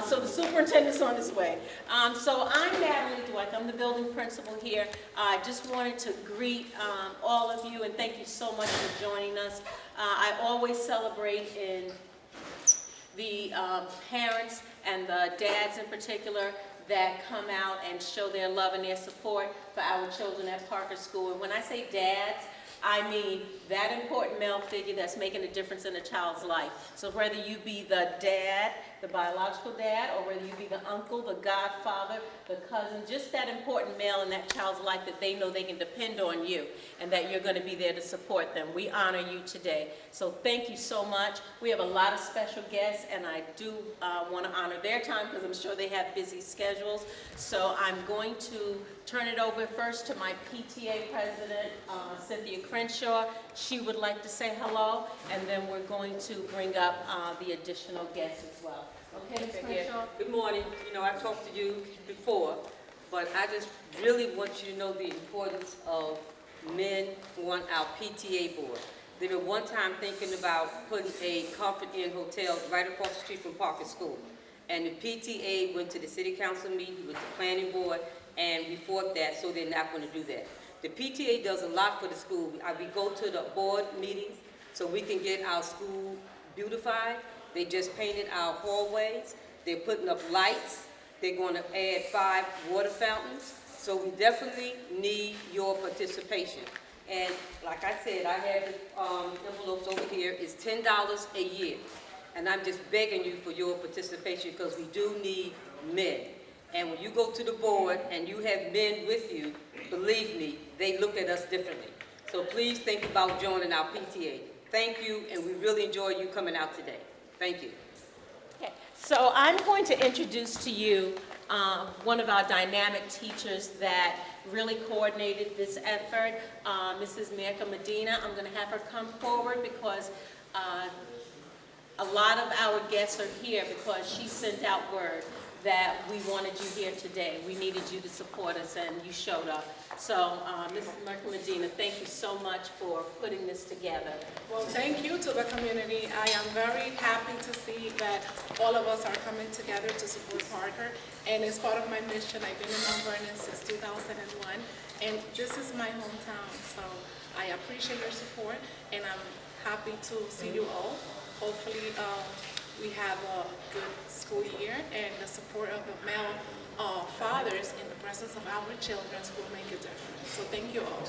So the superintendent's on his way. So I'm Natalie Dwight. I'm the building principal here. I just wanted to greet all of you and thank you so much for joining us. I always celebrate in the parents and the dads in particular that come out and show their love and their support for our children at Parker School. And when I say dads, I mean that important male figure that's making a difference in a child's life. So whether you be the dad, the biological dad, or whether you be the uncle, the godfather, the cousin, just that important male in that child's life that they know they can depend on you and that you're going to be there to support them. We honor you today. So thank you so much. We have a lot of special guests, and I do want to honor their time because I'm sure they have busy schedules. So I'm going to turn it over first to my PTA president, Cynthia Crenshaw. She would like to say hello, and then we're going to bring up the additional guests as well. Okay, Ms. Crenshaw? Good morning. You know, I've talked to you before, but I just really want you to know the importance of men on our PTA board. They were one time thinking about putting a Comfort Inn hotel right across the street from Parker School. And the PTA went to the city council meeting with the planning board, and we fought that, so they're not going to do that. The PTA does a lot for the school. We go to the board meetings so we can get our school beautified. They just painted our hallways. They're putting up lights. They're going to add 5 water fountains. So we definitely need your participation. And like I said, I have the envelopes over here. It's $10 a year. And I'm just begging you for your participation because we do need men. And when you go to the board and you have men with you, believe me, they look at us differently. So please think about joining our PTA. Thank you, and we really enjoy you coming out today. Thank you. Okay, so I'm going to introduce to you one of our dynamic teachers that really coordinated this effort, Mrs. Mirka Medina. I'm going to have her come forward because a lot of our guests are here because she sent out word that we wanted you here today. We needed you to support us, and you showed up. So, Mrs. Mirka Medina, thank you so much for putting this together. Well, thank you to the community. I am very happy to see that all of us are coming together to support Parker, and it's part of my mission. I've been in Mount Vernon since 2001, and this is my hometown, so I appreciate your support, and I'm happy to see you all. Hopefully, we have a good school year, and the support of the male fathers in the presence of our children will make a difference. So thank you all.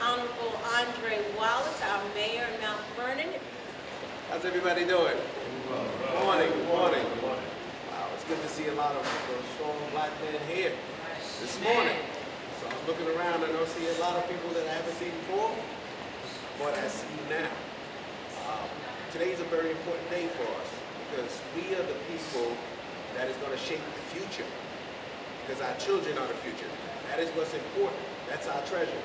Honorable Andre Wallace, our mayor of Mount Vernon. How's everybody doing? Morning, morning. Wow, it's good to see a lot of strong black men here this morning. So I'm looking around and I see a lot of people that I haven't seen before, but I see you now. Today is a very important day for us because we are the people that is going to shape the future, because our children are the future. That is what's important. That's our treasure.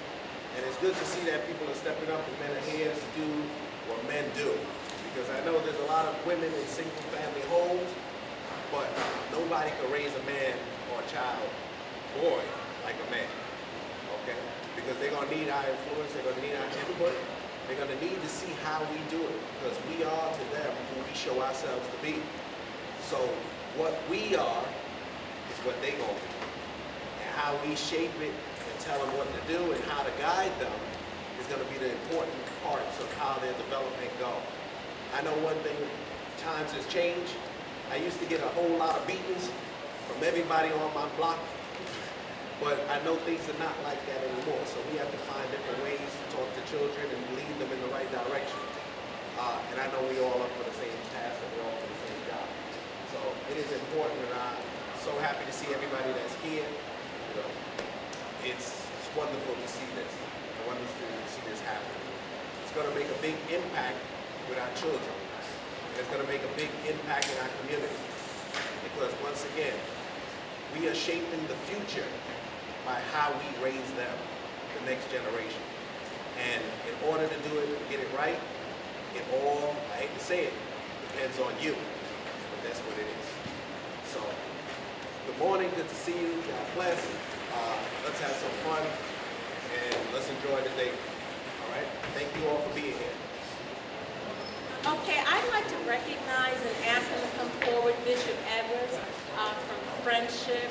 And it's good to see that people are stepping up and men are here to do what men do. Because I know there's a lot of women in single family homes, but nobody can raise a man or a child, boy, like a man. Okay? Because they're going to need our influence, they're going to need our input. They're going to need to see how we do it, because we are to them who we show ourselves to be. So what we are is what they're going to do. And how we shape it and tell them what to do and how to guide them is going to be the important parts of how their development go. I know one thing, times has changed. I used to get a whole lot of beatings from everybody on my block. But I know things are not like that anymore, so we have to find different ways to talk to children and lead them in the right direction. And I know we all up for the same task and we're all for the same job. So it is important, and I'm so happy to see everybody that's here. You know, it's wonderful to see this. It's wonderful to see this happen. It's going to make a big impact with our children. It's going to make a big impact in our community. Because once again, we are shaping the future by how we raise them, the next generation. And in order to do it, get it right, it all, I hate to say it, depends on you. But that's what it is. So, good morning, good to see you, God bless. Let's have some fun and let's enjoy the day. All right? Thank you all for being here. Okay, I'd like to recognize and ask them to come forward Bishop Edwards from Friendship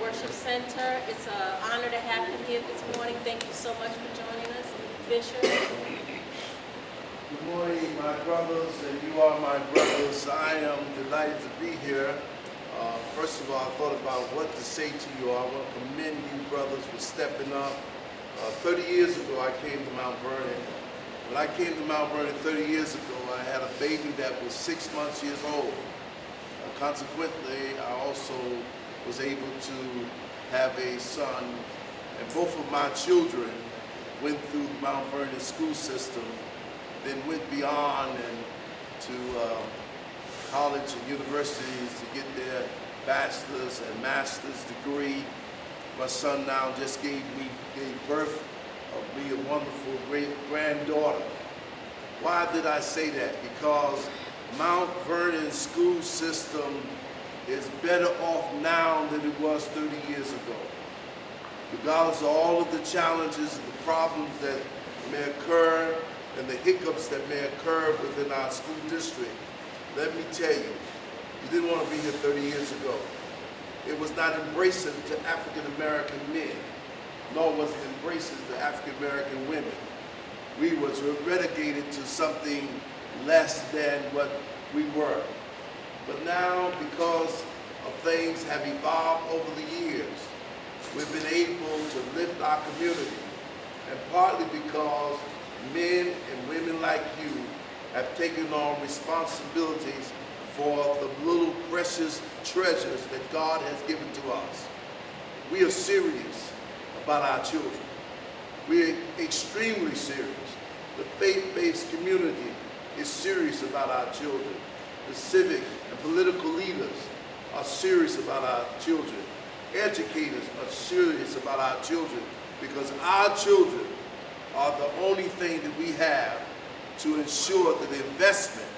Worship Center. It's an honor to have him here this morning. Thank you so much for joining us, Bishop. Good morning, my brothers, and you are my brothers. I am delighted to be here. First of all, I thought about what to say to you. I want to commend you, brothers, for stepping up. 30 years ago, I came to Mount Vernon. When I came to Mount Vernon 30 years ago, I had a baby that was 6 months years old. Consequently, I also was able to have a son, and both of my children went through the Mount Vernon school system, then went beyond and to college and universities to get their bachelor's and master's degree. My son now just gave birth of me a wonderful great granddaughter. Why did I say that? Because Mount Vernon school system is better off now than it was 30 years ago. Regardless of all of the challenges and the problems that may occur and the hiccups that may occur within our school district, let me tell you, you didn't want to be here 30 years ago. It was not embracing to African American men, nor was it embracing to African American women. We was relegated to something less than what we were. But now, because of things have evolved over the years, we've been able to lift our community, and partly because men and women like you have taken on responsibilities for the little precious treasures that God has given to us. We are serious about our children. We are extremely serious. The faith-based community is serious about our children. The civic and political leaders are serious about our children. Educators are serious about our children, because our children are the only thing that we have to ensure that the investment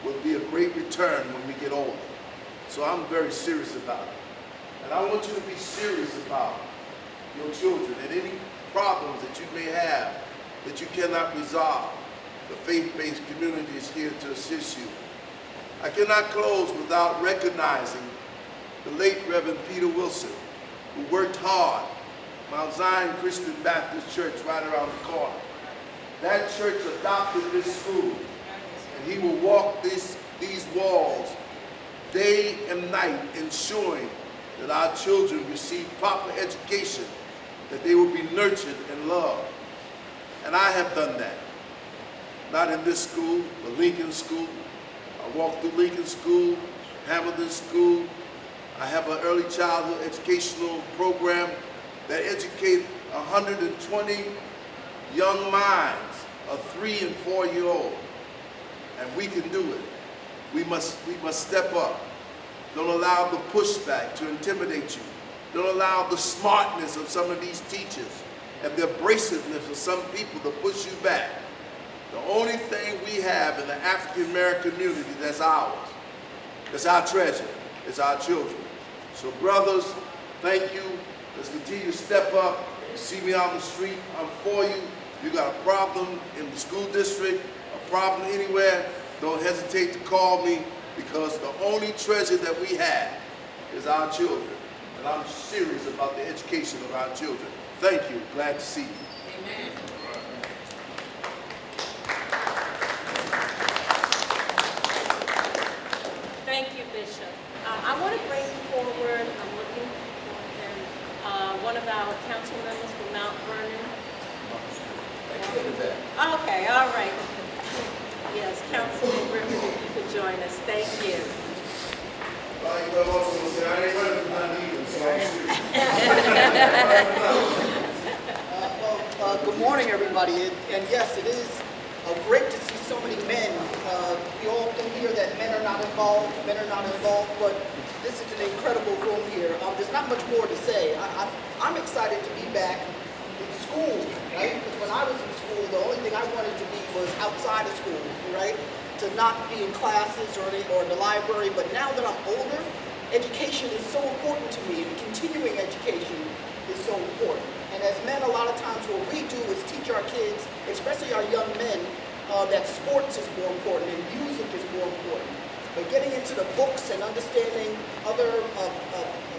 will be a great return when we get older. So I'm very serious about it. And I want you to be serious about your children and any problems that you may have that you cannot resolve. The faith-based community is here to assist you. I cannot close without recognizing the late Reverend Peter Wilson, who worked hard, Mount Zion Christian Baptist Church right around the corner. That church adopted this school, and he will walk these walls day and night, ensuring that our children receive proper education, that they will be nurtured and loved. And I have done that. Not in this school, but Lincoln School. I walked through Lincoln School, Hamilton School. I have an early childhood educational program that educates 120 young minds of 3- and 4-year-old. And we can do it. We must step up. Don't allow the pushback to intimidate you. Don't allow the smartness of some of these teachers and the abrasiveness of some people to push you back. The only thing we have in the African American community that's ours, that's our treasure, is our children. So brothers, thank you. Let's continue to step up. You see me on the street, I'm for you. You got a problem in the school district, a problem anywhere, don't hesitate to call me, because the only treasure that we have is our children. And I'm serious about the education of our children. Thank you. Glad to see you. Amen. Thank you, Bishop. I want to bring forward, I'm looking for him, one of our council members from Mount Vernon. Okay, all right. Yes, Councilman Griffin, if you could join us. Thank you. I ain't running from my leaders, so I'm serious. Good morning, everybody. And yes, it is great to see so many men. We often hear that men are not involved, but this is an incredible room here. There's not much more to say. I'm excited to be back in school, right? Because when I was in school, the only thing I wanted to be was outside of school, right? To not be in classes or in the library. But now that I'm older, education is so important to me, and continuing education is so important. And as men, a lot of times what we do is teach our kids, especially our young men, that sports is more important and music is more important. But getting into the books and understanding other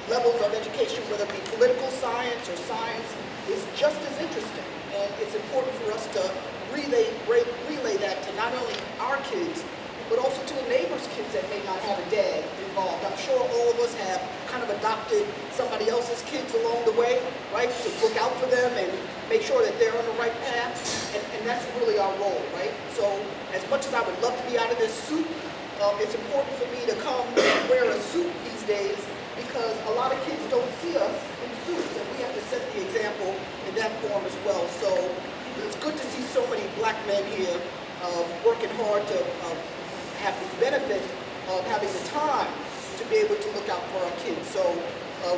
levels of education, whether it be political science or science, is just as interesting. And it's important for us to relay that to not only our kids, but also to the neighbors' kids that may not have a dad involved. I'm sure all of us have kind of adopted somebody else's kids along the way, right? To look out for them and make sure that they're on the right path. And that's really our role, right? So as much as I would love to be out of this suit, it's important for me to come and wear a suit these days because a lot of kids don't see us in suits, and we have to set the example in that form as well. So it's good to see so many black men here working hard to have the benefit of having the time to be able to look out for our kids. So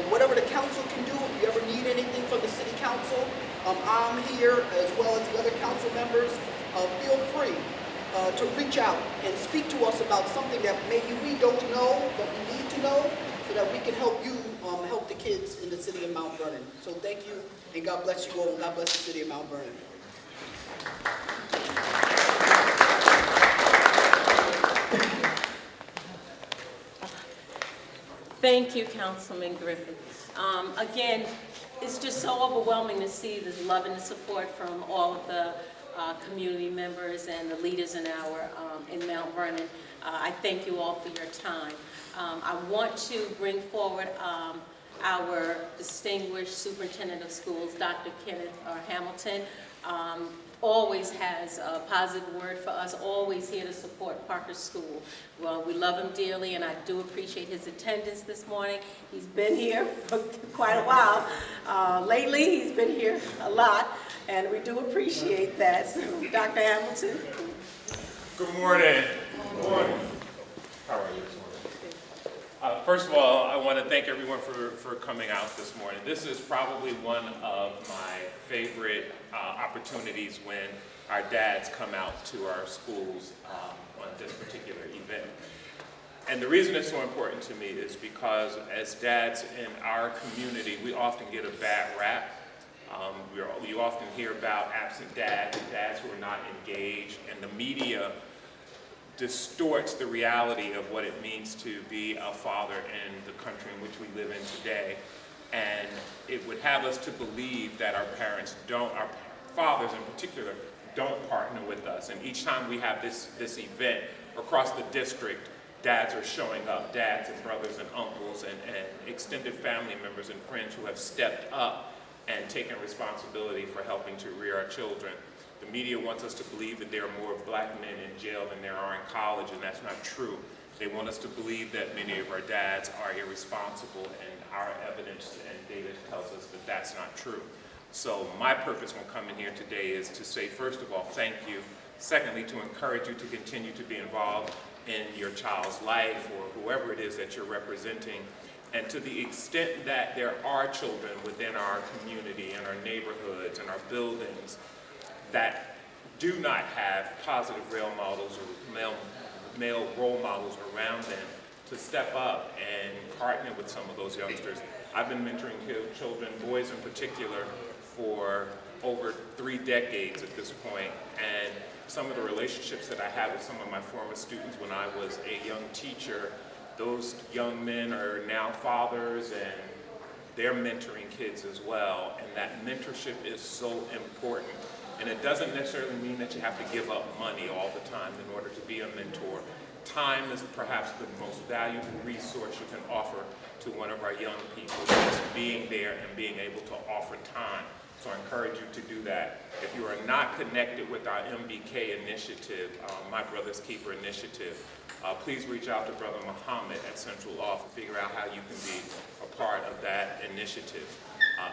whatever the council can do, if you ever need anything from the city council, I'm here as well as the other council members. Feel free to reach out and speak to us about something that maybe we don't know, but we need to know, so that we can help you help the kids in the city of Mount Vernon. So thank you, and God bless you all, and God bless the city of Mount Vernon. Thank you, Councilman Griffin. Again, it's just so overwhelming to see the love and the support from all of the community members and the leaders in Mount Vernon. I thank you all for your time. I want to bring forward our distinguished superintendent of schools, Dr. Kenneth Hamilton. Always has a positive word for us, always here to support Parker School. Well, we love him dearly, and I do appreciate his attendance this morning. He's been here for quite a while. Lately, he's been here a lot, and we do appreciate that. So, Dr. Hamilton. Good morning. Good morning. How are you this morning? First of all, I want to thank everyone for coming out this morning. This is probably one of my favorite opportunities when our dads come out to our schools on this particular event. And the reason it's so important to me is because as dads in our community, we often get a bad rap. You often hear about absent dads and dads who are not engaged, and the media distorts the reality of what it means to be a father in the country in which we live in today. And it would have us to believe that our fathers in particular, don't partner with us. And each time we have this event across the district, dads are showing up, dads and brothers and uncles and extended family members and friends who have stepped up and taken responsibility for helping to rear our children. The media wants us to believe that there are more black men in jail than there are in college, and that's not true. They want us to believe that many of our dads are irresponsible, and our evidence and data tells us that that's not true. So my purpose when coming here today is to say, first of all, thank you. Secondly, to encourage you to continue to be involved in your child's life or whoever it is that you're representing. And to the extent that there are children within our community and our neighborhoods and our buildings that do not have positive role models or male role models around them, to step up and partner with some of those youngsters. I've been mentoring children, boys in particular, for over 3 decades at this point, and some of the relationships that I had with some of my former students when I was a young teacher, those young men are now fathers and they're mentoring kids as well, and that mentorship is so important. And it doesn't necessarily mean that you have to give up money all the time in order to be a mentor. Time is perhaps the most valuable resource you can offer to one of our young people, just being there and being able to offer time. So I encourage you to do that. If you are not connected with our MBK initiative, My Brother's Keeper initiative, please reach out to Brother Muhammad at Central Office and figure out how you can be a part of that initiative.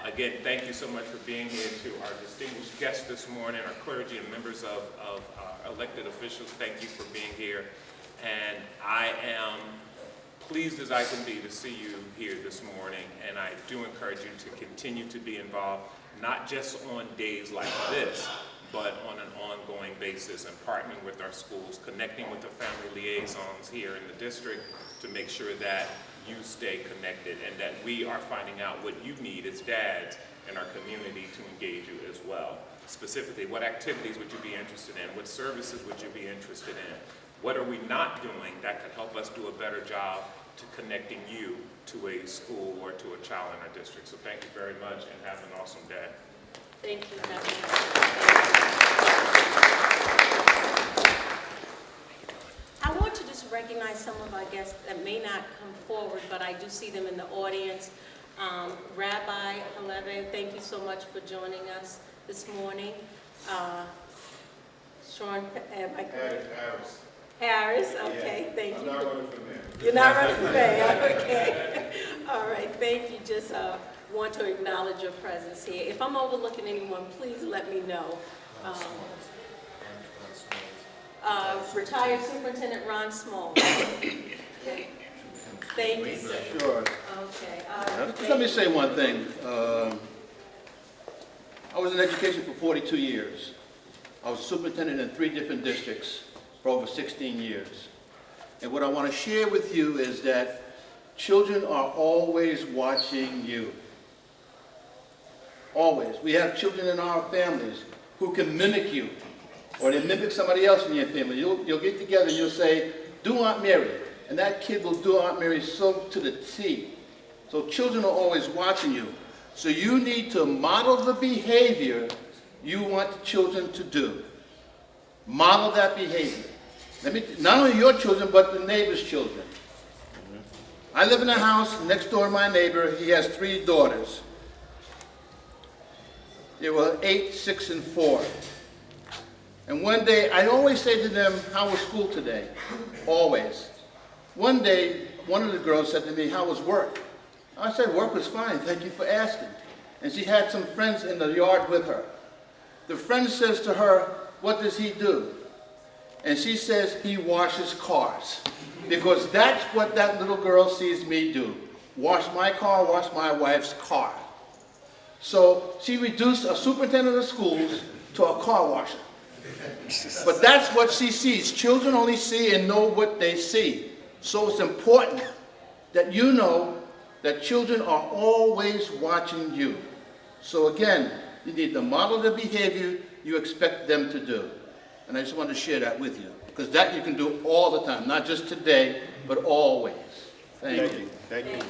Again, thank you so much for being here. To our distinguished guests this morning, our clergy and members of our elected officials, thank you for being here. And I am pleased as I can be to see you here this morning, and I do encourage you to continue to be involved, not just on days like this, but on an ongoing basis, and partnering with our schools, connecting with the family liaisons here in the district to make sure that you stay connected and that we are finding out what you need as dads in our community to engage you as well. Specifically, what activities would you be interested in? What services would you be interested in? What are we not doing that could help us do a better job to connecting you to a school or to a child in our district? So thank you very much and have an awesome day. Thank you. I want to just recognize some of our guests that may not come forward, but I do see them in the audience. Rabbi Halevi, thank you so much for joining us this morning. Sean, am I correct? Harris, okay, thank you. I'm not running for mayor. You're not running for mayor, okay. All right, thank you. Just want to acknowledge your presence here. If I'm overlooking anyone, please let me know. Retired Superintendent Ron Small. Okay. Thank you, sir. Sure. Okay. Just let me say one thing. I was in education for 42 years. I was superintendent in 3 different districts for over 16 years. And what I want to share with you is that children are always watching you. Always. We have children in our families who can mimic you, or they mimic somebody else in your family. You'll get together and you'll say, do Aunt Mary. And that kid will do Aunt Mary so to the T. So children are always watching you. So you need to model the behavior you want the children to do. Model that behavior. Not only your children, but the neighbor's children. I live in a house next door to my neighbor. He has 3 daughters. They were 8, 6, and 4. And one day, I always say to them, how was school today? Always. One day, one of the girls said to me, how was work? I said, work was fine, thank you for asking. And she had some friends in the yard with her. The friend says to her, what does he do? And she says, he washes cars. Because that's what that little girl sees me do. Wash my car, wash my wife's car. So she reduced a superintendent of schools to a car washer. But that's what she sees. Children only see and know what they see. So it's important that you know that children are always watching you. So again, you need to model the behavior you expect them to do. And I just wanted to share that with you. Because that you can do all the time, not just today, but always. Thank you. Thank you.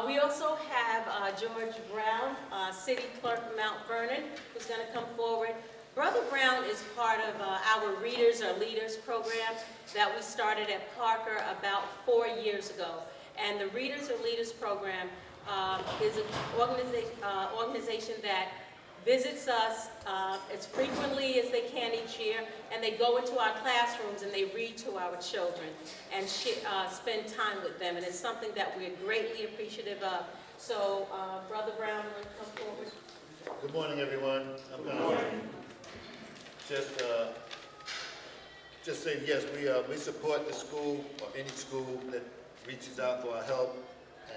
We also have George Brown, City Clerk of Mount Vernon, who's going to come forward. Brother Brown is part of our Readers or Leaders program that we started at Parker about 4 years ago. And the Readers or Leaders program is an organization that visits us as frequently as they can each year, and they go into our classrooms and they read to our children and spend time with them, and it's something that we're greatly appreciative of. So, Brother Brown, will you come forward? Good morning, everyone. I'm going to just say yes. We support the school or any school that reaches out for our help,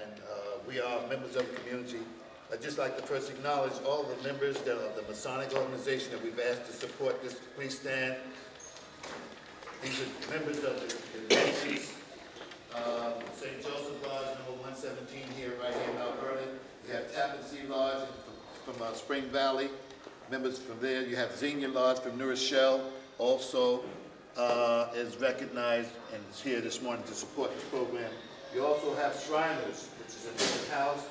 and we are members of the community. I'd just like to first acknowledge all the members of the Masonic organization that we've asked to support this. Please stand. These are members of the Masons, St. Joseph Lodge, number 117 here, right here in Mount Vernon. We have Tappan Sea Lodge from Spring Valley. Members from there. You have Xenia Lodge from New Rochelle, also is recognized and is here this morning to support this program. You also have Shriners, which is a different house.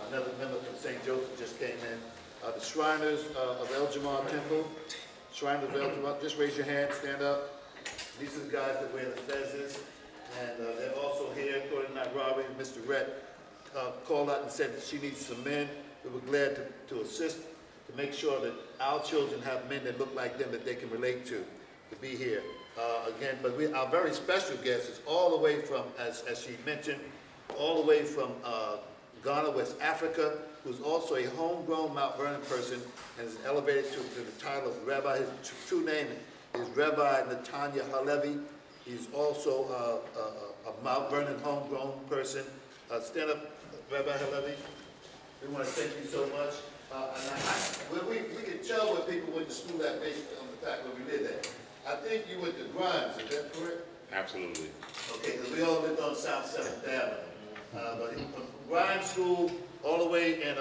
Another member from St. Joseph just came in. The Shriners of El Jamal Temple. Shriners of El Jamal, just raise your hand, stand up. These are the guys that wear the fezzes. And they're also here, according to that robbery, Mr. Rhett called out and said that she needs some men. We were glad to assist, to make sure that our children have men that look like them that they can relate to be here. Again, but our very special guest is all the way from, as she mentioned, all the way from Ghana, West Africa, who's also a homegrown Mount Vernon person and is elevated to the title of Rabbi. His true name is Rabbi Netanya Halevi. He's also a Mount Vernon homegrown person. Stand up, Rabbi Halevi. We want to thank you so much. We can tell where people went to school at based on the fact where we lived at. I think you went to Grimes, is that correct? Absolutely. Okay, because we all lived on South 7th Avenue. But from Grimes School all the way in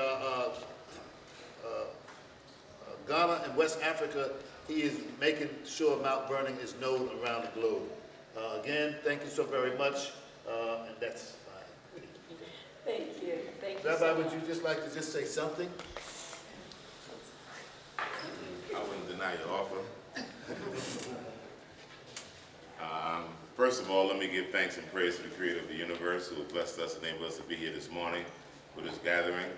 Ghana and West Africa, he is making sure Mount Vernon is known around the globe. Again, thank you so very much, and that's fine. Thank you. Thank you Rabbi, so would much. you just like to just say something? I wouldn't deny your offer. First of all, let me give thanks and praise to the Creator of the universe who has blessed us and enabled us to be here this morning for this gathering,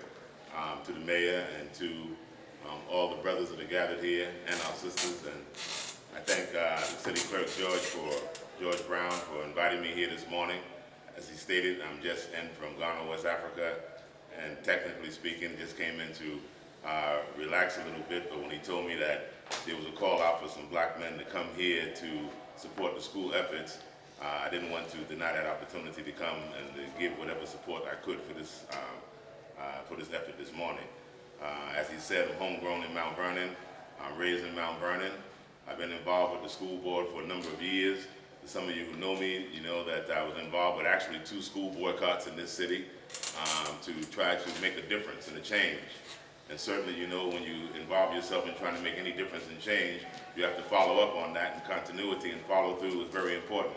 to the mayor and to all the brothers that are gathered here and our sisters. And I thank the city clerk, George Brown, for inviting me here this morning. As he stated, I'm just in from Ghana, West Africa, and technically speaking, just came in to relax a little bit, but when he told me that there was a call out for some black men to come here to support the school efforts, I didn't want to deny that opportunity to come and to give whatever support I could for this effort this morning. As he said, I'm homegrown in Mount Vernon. I'm raised in Mount Vernon. I've been involved with the school board for a number of years. For some of you who know me, you know that I was involved with actually 2 school boycotts in this city to try to make a difference and a change. And certainly, you know, when you involve yourself in trying to make any difference and change, you have to follow up on that, and continuity and follow through is very important.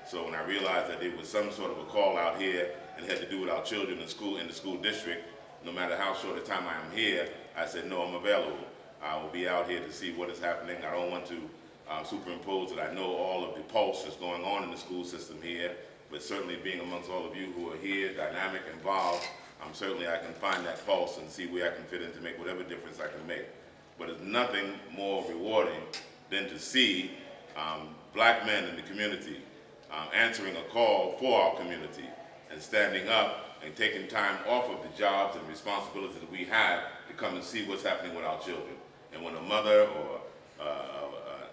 So when I realized that there was some sort of a call out here and had to do with our children in school, in the school district, no matter how short a time I am here, I said, no, I'm available. I will be out here to see what is happening. I don't want to superimpose that I know all of the pulse that's going on in the school system here, but certainly being amongst all of you who are here, dynamic, involved, certainly I can find that pulse and see where I can fit in to make whatever difference I can make. But it's nothing more rewarding than to see black men in the community answering a call for our community and standing up and taking time off of the jobs and responsibilities that we have to come and see what's happening with our children. And when a mother or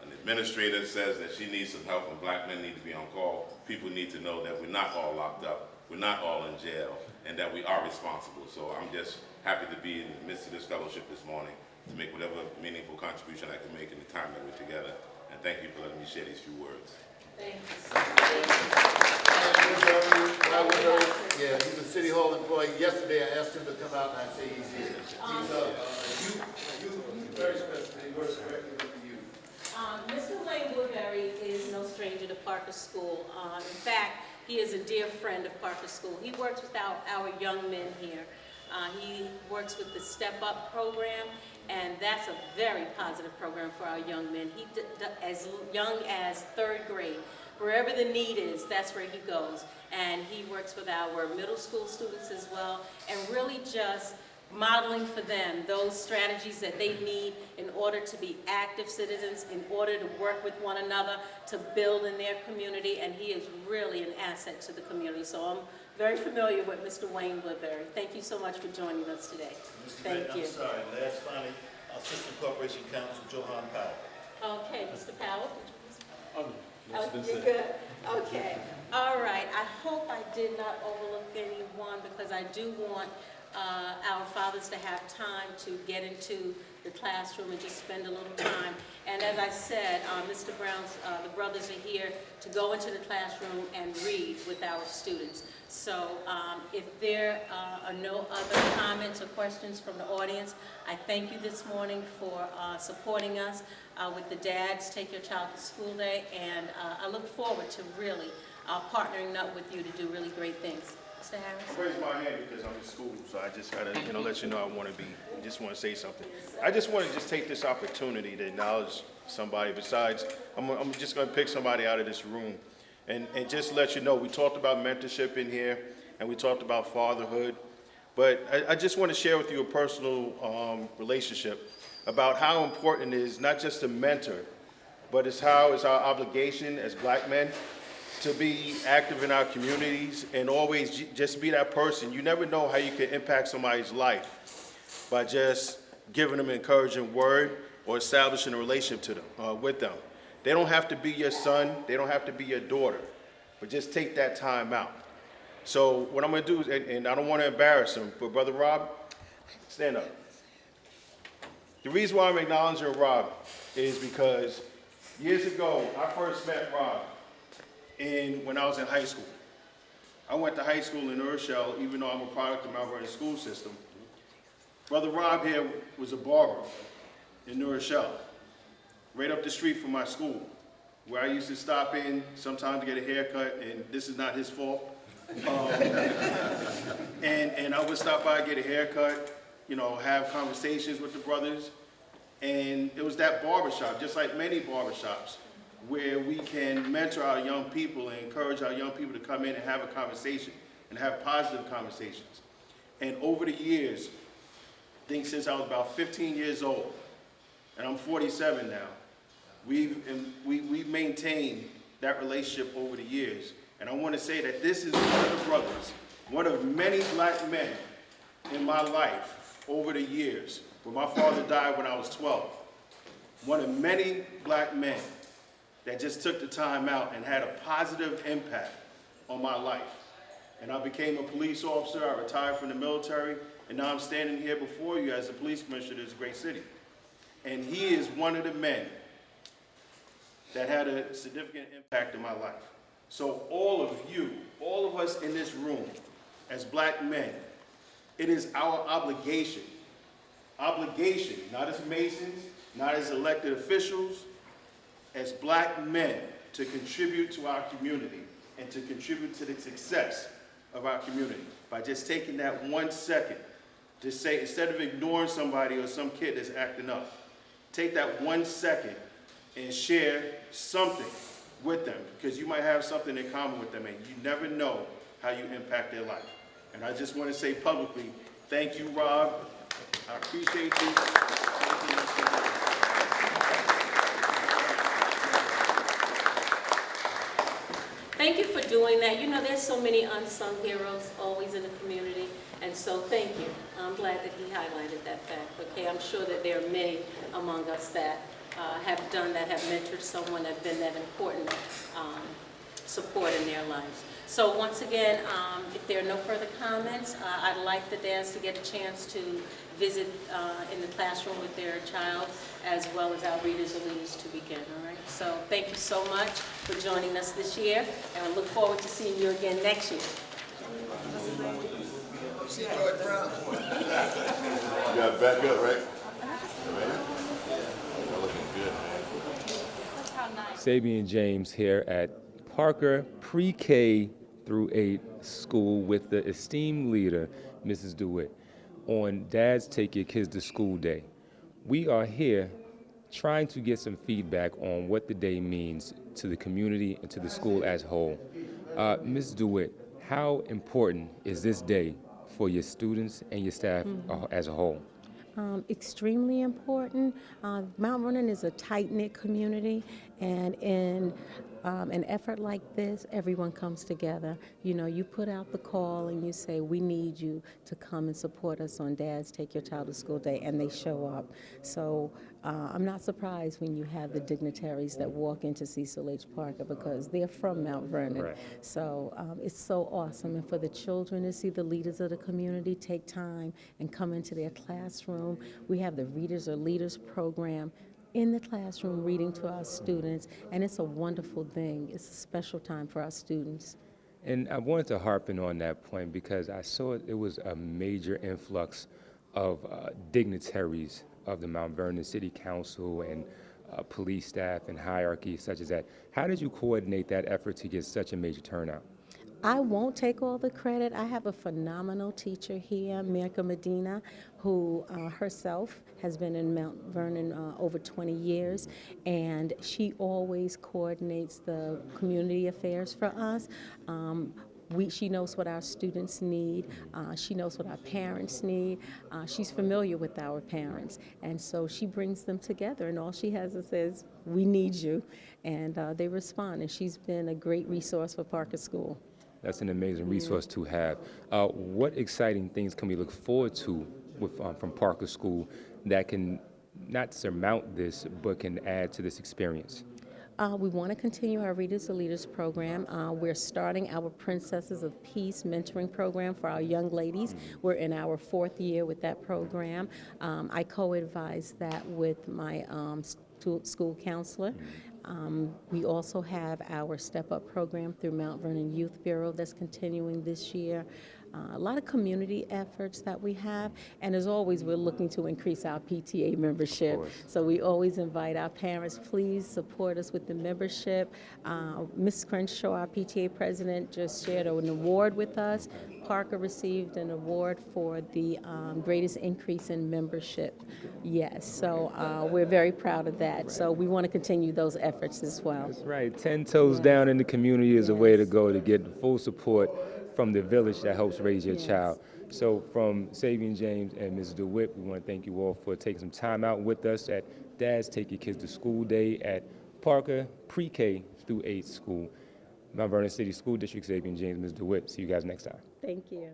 an administrator says that she needs some help and black men need to be on call, people need to know that we're not all locked up, we're not all in jail, and that we are responsible. So I'm just happy to be in the midst of this fellowship this morning to make whatever meaningful contribution I can make in the time that we're together. And thank you for letting me share these few words. Thank you so much. Yeah, he's a City Hall employee. Yesterday I asked him to come out and I say he's here. He's very special. He works directly with the youth. Mr. Wayne Woodbury is no stranger to Parker School. In fact, he is a dear friend of Parker School. He works with our young men here. He works with the Step Up program, and that's a very positive program for our young men. He as young as 3rd grade. Wherever the need is, that's where he goes. And he works with our middle school students as well, and really just modeling for them those strategies that they need in order to be active citizens, in order to work with one another, to build in their community, and he is really an asset to the community. So I'm very familiar with Mr. Wayne Woodbury. Thank you so much for joining us today. Thank you. I'm sorry, last finally, Assistant Corporation Counsel Johan Powell. Okay, Mr. Powell. Oh, you're good? Okay. All right. I hope I did not overlook anyone because I do want our fathers to have time to get into the classroom and just spend a little time. And as I said, Mr. Brown's, the brothers are here to go into the classroom and read with our students. So if there are no other comments or questions from the audience, I thank you this morning for supporting us with the Dads Take Your Child to School Day, and I look forward to really partnering up with you to do really great things. Mr. Harris? I raised my hand because I'm in school, so I just gotta, let you know I just want to say something. I just want to just take this opportunity to acknowledge somebody besides, I'm just going to pick somebody out of this room and just let you know, we talked about mentorship in here and we talked about fatherhood, but I just want to share with you a personal relationship about how important it is not just to mentor, but it's how it's our obligation as black men to be active in our communities and always just be that person. You never know how you can impact somebody's life by just giving them an encouraging word or establishing a relationship to them, with them. They don't have to be your son, they don't have to be your daughter, but just take that time out. So what I'm gonna do, and I don't wanna embarrass him, but Brother Rob, stand up. The reason why I'm acknowledging Rob is because years ago, I first met Rob when I was in high school. I went to high school in Urshel, even though I'm a product of Mount Vernon school system. Brother Rob here was a barber. in New Rochelle, right up the street from my school, where I used to stop in sometimes to get a haircut, and this is not his fault. And I would stop by, get a haircut, you know, have conversations with the brothers. And it was that barbershop, just like many barbershops, where we can mentor our young people and encourage our young people to come in and have a conversation and have positive conversations. And over the years, I think since I was about 15 years old, and I'm 47 now, we've maintained that relationship over the years. And I want to say that this is one of the brothers, one of many black men in my life over the years. When my father died when I was 12, one of many black men that just took the time out and had a positive impact on my life. And I became a police officer, I retired from the military, and now I'm standing here before you as a police commissioner of this great city. And he is one of the men that had a significant impact in my life. So all of you, all of us in this room, as black men, it is our obligation, not as Masons, not as elected officials, as black men, to contribute to our community and to contribute to the success of our community by just taking that 1 second to say, instead of ignoring somebody or some kid that's acting up, take that 1 second and share something with them, because you might have something in common with them and you never know how you impact their life. And I just want to say publicly, thank you, Rob. I appreciate you. Thank you, Mr. Mayor. Thank you for doing that. You know, there's so many unsung heroes always in the community, and so thank you. I'm glad that he highlighted that fact, okay? I'm sure that there are many among us that have done that, have mentored someone, have been that important support in their lives. So once again, if there are no further comments, I'd like the dads to get a chance to visit in the classroom with their child, as well as our readers and leaders to begin, all right? So thank you so much for joining us this year, and I look forward to seeing you again next year. See George Brown. You got to back up, right? You're looking good, man. Sabian James here at Parker Pre-K through 8 school with the esteemed leader, Mrs. DeWitt, on Dad's Take Your Kids to School Day. We are here trying to get some feedback on what the day means to the community and to the school as a whole. Ms. DeWitt, how important is this day for your students and your staff as a whole? Extremely important. Mount Vernon is a tight-knit community, and in an effort like this, everyone comes together. You know, you put out the call and you say, we need you to come and support us on Dad's Take Your Child to School Day, and they show up. So I'm not surprised when you have the dignitaries that walk into Cecil H. Parker, because they're from Mount Vernon. Right. So it's so awesome. And for the children to see the leaders of the community take time and come into their classroom. We have the Readers or Leaders program in the classroom reading to our students, and it's a wonderful thing. It's a special time for our students. And I wanted to harp in on that point because I saw it was a major influx of dignitaries of the Mount Vernon City Council and police staff and hierarchy such as that. How did you coordinate that effort to get such a major turnout? I won't take all the credit. I have a phenomenal teacher here, Mirka Medina, who herself has been in Mount Vernon over 20 years, and she always coordinates the community affairs for us. She knows what our students need. She knows what our parents need. She's familiar with our parents, and so she brings them together, and all she has to say is, we need you, and they respond, and she's been a great resource for Parker School. That's an amazing resource to have. What exciting things can we look forward to from Parker School that can not surmount this, but can add to this experience? We want to continue our Readers to Leaders program. We're starting our Princesses of Peace mentoring program for our young ladies. We're in our 4th year with that program. I co-advise that with my school counselor. We also have our Step Up program through Mount Vernon Youth Bureau that's continuing this year. a lot of community efforts that we have. And as always, we're looking to increase our PTA membership. So we always invite our parents, please support us with the membership. Ms. Crenshaw, our PTA president, just shared an award with us. Parker received an award for the greatest increase in membership. Yes, so we're very proud of that. So we want to continue those efforts as well. That's right. 10 toes down in the community is a way to go to get the full support from the village that helps raise your child. So from Sabian James and Ms. DeWitt, we want to thank you all for taking some time out with us at Dad's Take Your Kids to School Day at Parker Pre-K through 8 School. Mount Vernon City School District, Sabian James, Ms. DeWitt. See you guys next time. Thank you.